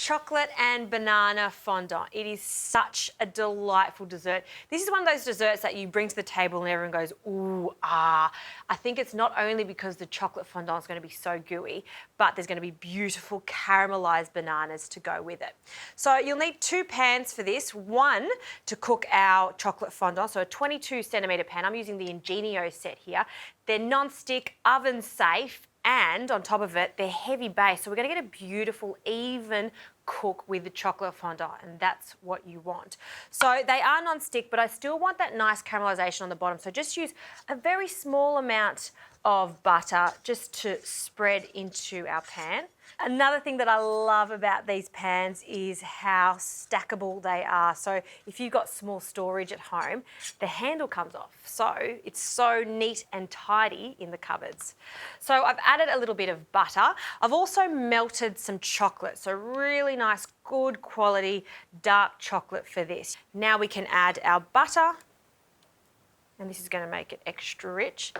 chocolate and banana fondant. It is such a delightful dessert. This is one of those desserts that you bring to the table and everyone goes, ooh, ah. I think it's not only because the chocolate fondant is going to be so gooey, but there's going to be beautiful caramelized bananas to go with it. So you'll need 2 pans for this. One to cook our chocolate fondant, so a 22 centimetre pan. I'm using the Ingenio set here. They're non-stick, oven safe, and on top of it, they're heavy base. So we're going to get a beautiful, even cook with the chocolate fondant, and that's what you want. So they are non-stick, but I still want that nice caramelization on the bottom. So just use a very small amount of butter just to spread into our pan. Another thing that I love about these pans is how stackable they are. So if you've got small storage at home, the handle comes off. So it's so neat and tidy in the cupboards. So I've added a little bit of butter. I've also melted some chocolate. So really nice, good quality dark chocolate for this. Now we can add our butter, and this is going to make it extra rich.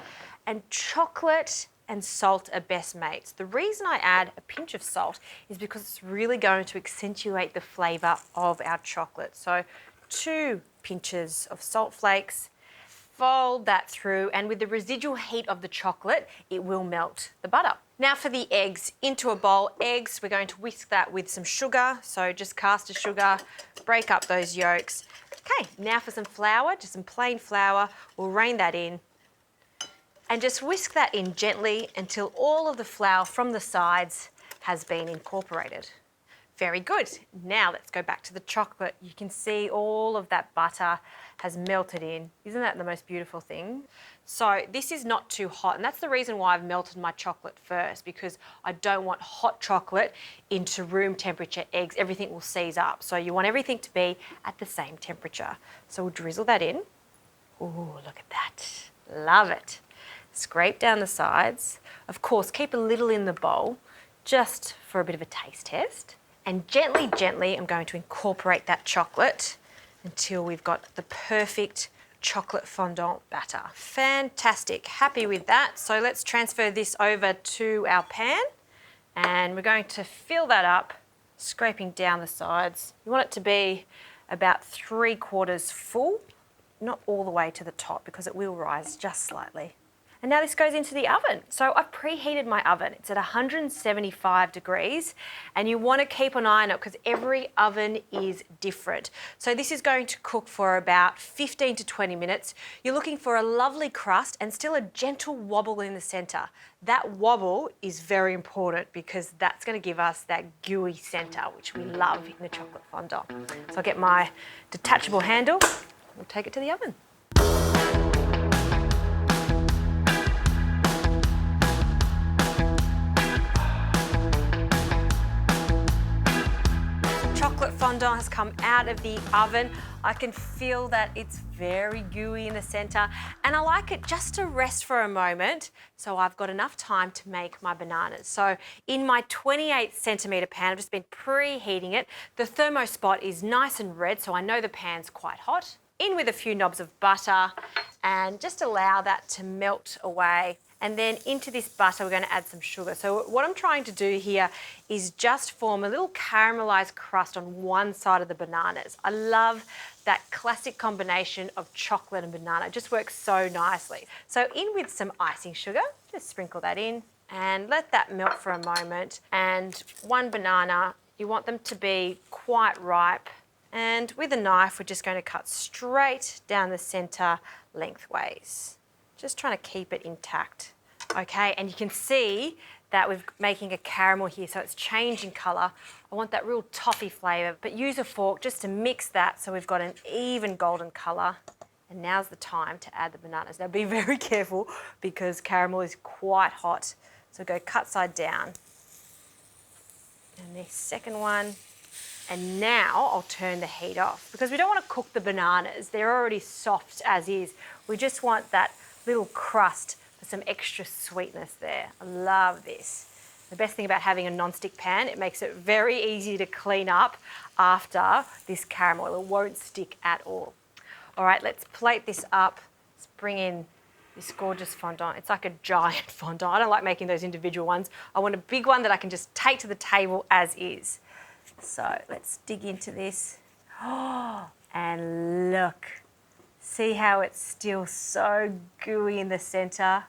And chocolate and salt are best mates. The reason I add a pinch of salt is because it's really going to accentuate the flavour of our chocolate. So 2 pinches of salt flakes, fold that through, and with the residual heat of the chocolate, it will melt the butter. Now for the eggs, into a bowl. Eggs, we're going to whisk that with some sugar. So just caster sugar, break up those yolks. Okay, now for some flour, just some plain flour. We'll rain that in. And just whisk that in gently until all of the flour from the sides has been incorporated. Very good. Now let's go back to the chocolate. You can see all of that butter has melted in. Isn't that the most beautiful thing? So this is not too hot, and that's the reason why I've melted my chocolate first, because I don't want hot chocolate into room temperature eggs. Everything will seize up. So you want everything to be at the same temperature. So we'll drizzle that in. Ooh, look at that. Love it. Scrape down the sides. Of course, keep a little in the bowl just for a bit of a taste test. And gently, gently, I'm going to incorporate that chocolate until we've got the perfect chocolate fondant batter. Fantastic, happy with that. So let's transfer this over to our pan, and we're going to fill that up, scraping down the sides. You want it to be about 3/4 full, not all the way to the top because it will rise just slightly. And now this goes into the oven. So I've preheated my oven. It's at 175 degrees, and you want to keep an eye on it because every oven is different. So this is going to cook for about 15 to 20 minutes. You're looking for a lovely crust and still a gentle wobble in the center. That wobble is very important because that's going to give us that gooey center, which we love in the chocolate fondant. So I'll get my detachable handle and we'll take it to the oven. Fondant has come out of the oven. I can feel that it's very gooey in the center, and I like it just to rest for a moment so I've got enough time to make my bananas. So in my 28 centimetre pan, I've just been preheating it. The thermo spot is nice and red, so I know the pan's quite hot. In with a few knobs of butter and just allow that to melt away. And then into this butter, we're going to add some sugar. So what I'm trying to do here is just form a little caramelized crust on one side of the bananas. I love that classic combination of chocolate and banana. It just works so nicely. So in with some icing sugar, just sprinkle that in and let that melt for a moment. And 1 banana, you want them to be quite ripe. And with a knife, we're just going to cut straight down the center lengthways. Just trying to keep it intact. Okay, and you can see that we're making a caramel here, so it's changing colour. I want that real toffee flavour, but use a fork just to mix that so we've got an even golden colour. And now's the time to add the bananas. Now be very careful because caramel is quite hot. So go cut side down. And the second one. And now I'll turn the heat off because we don't want to cook the bananas. They're already soft as is. We just want that little crust for some extra sweetness there. I love this. The best thing about having a non-stick pan, it makes it very easy to clean up after this caramel. It won't stick at all. All right, let's plate this up. Let's bring in this gorgeous fondant. It's like a giant fondant. I don't like making those individual ones. I want a big one that I can just take to the table as is. So let's dig into this. Oh, and look, see how it's still so gooey in the center?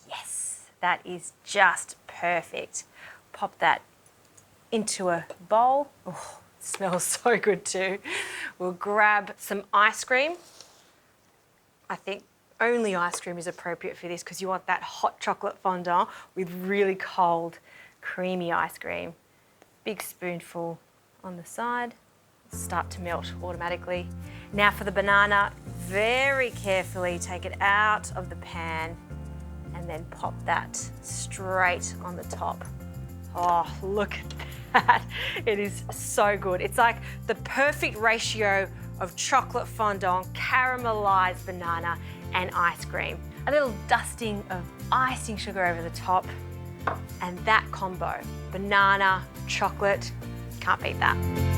Yes, that is just perfect. Pop that into a bowl. Oh, it smells so good too. We'll grab some ice cream. I think only ice cream is appropriate for this because you want that hot chocolate fondant with really cold, creamy ice cream. Big spoonful on the side. Start to melt automatically. Now for the banana, very carefully take it out of the pan and then pop that straight on the top. Oh, look at that. It is so good. It's like the perfect ratio of chocolate fondant, caramelized banana, and ice cream. A little dusting of icing sugar over the top, and that combo, banana, chocolate, can't beat that.